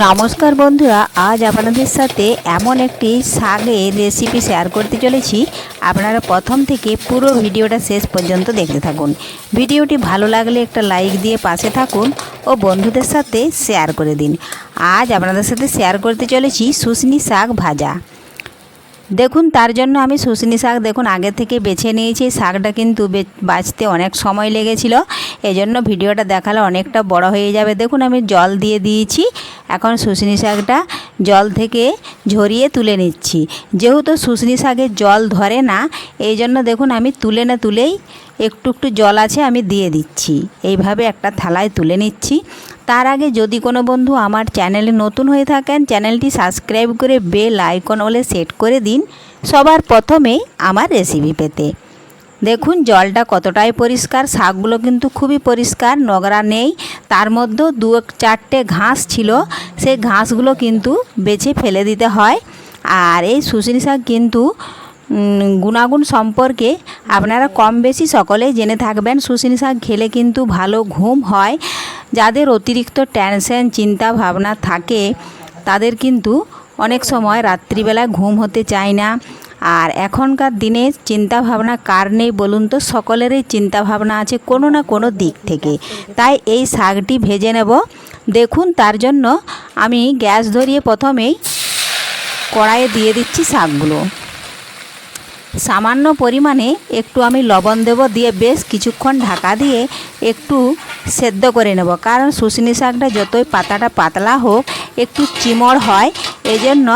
নমস্কার বন্ধুরা, আজ আপনাদের সাথে এমন একটি শাকের রেসিপি শেয়ার করতে চলেছি। আপনারা প্রথম থেকে পুরো ভিডিওটা শেষ পর্যন্ত দেখতে থাকুন। ভিডিওটি ভালো লাগলে একটা লাইক দিয়ে পাশে থাকুন ও বন্ধুদের সাথে শেয়ার করে দিন। আজ আপনাদের সাথে শেয়ার করতে চলেছি শুশনি শাক ভাজা। দেখুন, তার জন্য আমি শুশনি শাক আগে থেকে বেছে নিয়েছি। শাকটা কিন্তু বাছতে অনেক সময় লেগেছিল, এজন্য ভিডিওটা দেখালে অনেকটা বড় হয়ে যাবে। দেখুন, আমি জল দিয়ে দিয়েছি। এখন শুশনি শাকটা জল থেকে ঝরিয়ে তুলে নিচ্ছি। যেহেতু শুশনি শাকের জল ধরে না, এই জন্য দেখুন আমি তুলেই একটু জল আছে আমি দিয়ে দিচ্ছি। এইভাবে একটা থালায় তুলে নিচ্ছি। তার আগে যদি কোনো বন্ধু আমার চ্যানেলে নতুন হয়ে থাকেন, চ্যানেলটি সাবস্ক্রাইব করে বেল আইকন ওলে সেট করে দিন সবার প্রথমে আমার রেসিপি পেতে। দেখুন জলটা কতটাই পরিষ্কার, শাকগুলো কিন্তু খুবই পরিষ্কার, নোংরা নেই। তার মধ্যেও 2-4টে ঘাস ছিল, সেই ঘাসগুলো কিন্তু বেছে ফেলে দিতে হয়। আর এই শুশনি শাক কিন্তু গুণাগুণ সম্পর্কে আপনারা কম বেশি সকলেই জেনে থাকবেন। শুশনি শাক খেলে কিন্তু ভালো ঘুম হয়। যাদের অতিরিক্ত টেনশন চিন্তা ভাবনা থাকে তাদের কিন্তু অনেক সময় রাত্রিবেলা ঘুম হতে চায় না। আর এখনকার দিনে চিন্তা ভাবনা কার নেই বলুন তো? সকলেরই চিন্তা ভাবনা আছে কোনো না কোনো দিক থেকে। তাই এই শাকটি ভেজে নেব। দেখুন, তার জন্য আমি গ্যাস ধরিয়ে প্রথমেই কড়াইয়ে দিয়ে দিচ্ছি শাকগুলো। সামান্য পরিমাণে একটু আমি লবণ দেব, দিয়ে বেশ কিছুক্ষণ ঢাকা দিয়ে একটু সেদ্ধ করে নেব। কারণ শুশনি শাকটা যতই পাতাটা পাতলা হোক একটু চিমড় হয়, এজন্য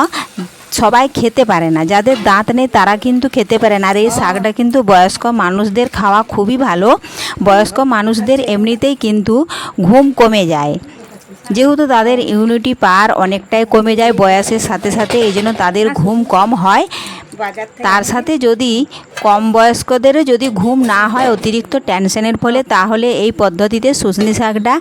সবাই খেতে পারে না। যাদের দাঁত নেই তারা কিন্তু খেতে পারে না। আর এই শাকটা কিন্তু বয়স্ক মানুষদের খাওয়া খুবই ভালো। বয়স্ক মানুষদের এমনিতেই কিন্তু ঘুম কমে যায়, যেহেতু তাদের ইমিউনিটি পাওয়ার অনেকটাই কমে যায় বয়সের সাথে সাথে, এই জন্য তাদের ঘুম কম হয়। তার সাথে যদি কম বয়স্কদেরও যদি ঘুম না হয় অতিরিক্ত টেনশনের ফলে, তাহলে এই পদ্ধতিতে শুশনি শাকটা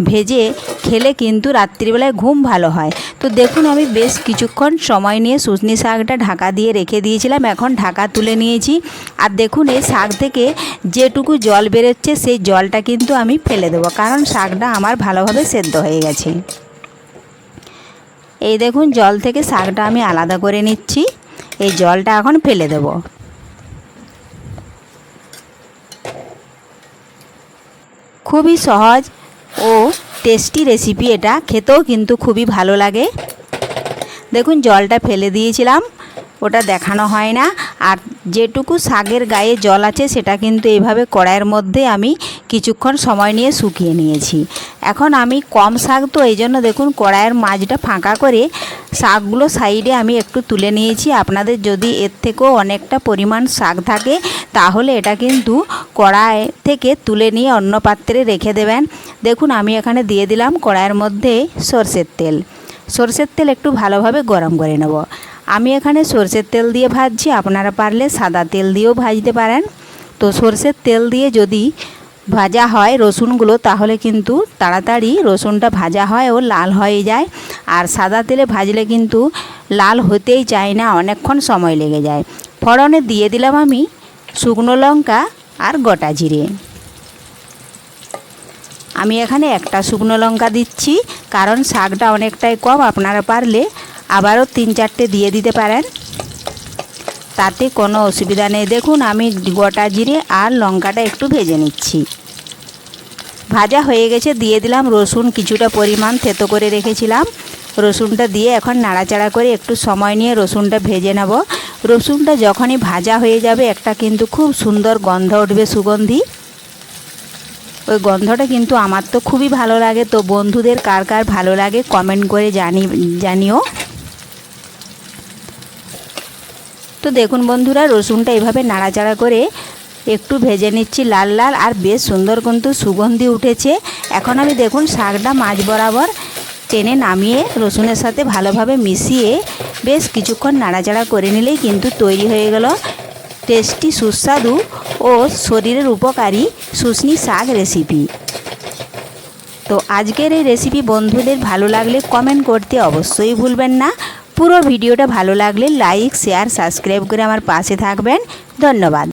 ভেজে খেলে কিন্তু রাত্রিবেলায় ঘুম ভালো হয়। তো দেখুন, আমি বেশ কিছুক্ষণ সময় নিয়ে শুশনি শাকটা ঢাকা দিয়ে রেখে দিয়েছিলাম। এখন ঢাকা তুলে নিয়েছি। আর দেখুন, এই শাক থেকে যেটুকু জল বেরোচ্ছে সেই জলটা কিন্তু আমি ফেলে দেবো, কারণ শাকটা আমার ভালোভাবে সেদ্ধ হয়ে গেছে। এই দেখুন, জল থেকে শাকটা আমি আলাদা করে নিচ্ছি। এই জলটা এখন ফেলে দেব। খুবই সহজ ও টেস্টি রেসিপি এটা, খেতেও কিন্তু খুবই ভালো লাগে। দেখুন জলটা ফেলে দিয়েছিলাম, ওটা দেখানো হয় না। আর যেটুকু শাকের গায়ে জল আছে সেটা কিন্তু এইভাবে কড়াইয়ের মধ্যে আমি কিছুক্ষণ সময় নিয়ে শুকিয়ে নিয়েছি। এখন আমি কম শাক তো, এই জন্য দেখুন কড়াইয়ের মাঝটা ফাঁকা করে শাকগুলো সাইডে আমি একটু তুলে নিয়েছি। আপনাদের যদি এর থেকেও অনেকটা পরিমাণ শাক থাকে তাহলে এটা কিন্তু কড়াই থেকে তুলে নিয়ে অন্য পাত্রে রেখে দেবেন। দেখুন আমি এখানে দিয়ে দিলাম কড়াইয়ের মধ্যে সরষের তেল। সরষের তেল একটু ভালোভাবে গরম করে নেব। আমি এখানে সরষের তেল দিয়ে ভাজছি, আপনারা পারলে সাদা তেল দিয়েও ভাজতে পারেন। তো সরষের তেল দিয়ে যদি ভাজা হয় রসুনগুলো, তাহলে কিন্তু তাড়াতাড়ি রসুনটা ভাজা হয় ও লাল হয়ে যায়। আর সাদা তেলে ভাজলে কিন্তু লাল হতেই চায় না, অনেকক্ষণ সময় লেগে যায়। ফোড়নে দিয়ে দিলাম আমি শুকনো লঙ্কা আর গোটা জিরে। আমি এখানে একটা শুকনো লঙ্কা দিচ্ছি, কারণ শাকটা অনেকটাই কম। আপনারা পারলে আবারও 3-4টে দিয়ে দিতে পারেন, তাতে কোনো অসুবিধা নেই। দেখুন আমি গোটা জিরে আর লঙ্কাটা একটু ভেজে নিচ্ছি। ভাজা হয়ে গেছে, দিয়ে দিলাম রসুন কিছুটা পরিমাণ থেতো করে রেখেছিলাম। রসুনটা দিয়ে এখন নাড়াচাড়া করে একটু সময় নিয়ে রসুনটা ভেজে নেব। রসুনটা যখনই ভাজা হয়ে যাবে একটা কিন্তু খুব সুন্দর গন্ধ উঠবে, সুগন্ধি। ওই গন্ধটা কিন্তু আমার তো খুবই ভালো লাগে। তো বন্ধুদের কার কার ভালো লাগে কমেন্ট করে জানিও। তো দেখুন বন্ধুরা, রসুনটা এভাবে নাড়াচাড়া করে একটু ভেজে নিচ্ছি লাল লাল, আর বেশ সুন্দর কিন্তু সুগন্ধি উঠেছে। এখন আমি দেখুন শাকটা মাঝ বরাবর টেনে নামিয়ে রসুনের সাথে ভালোভাবে মিশিয়ে বেশ কিছুক্ষণ নাড়াচাড়া করে নিলেই কিন্তু তৈরি হয়ে গেল টেস্টি, সুস্বাদু ও শরীরের উপকারী শুশনি শাক রেসিপি। তো আজকের এই রেসিপি বন্ধুদের ভালো লাগলে কমেন্ট করতে অবশ্যই ভুলবেন না। পুরো ভিডিওটা ভালো লাগলে লাইক, শেয়ার, সাবস্ক্রাইব করে আমার পাশে থাকবেন। ধন্যবাদ।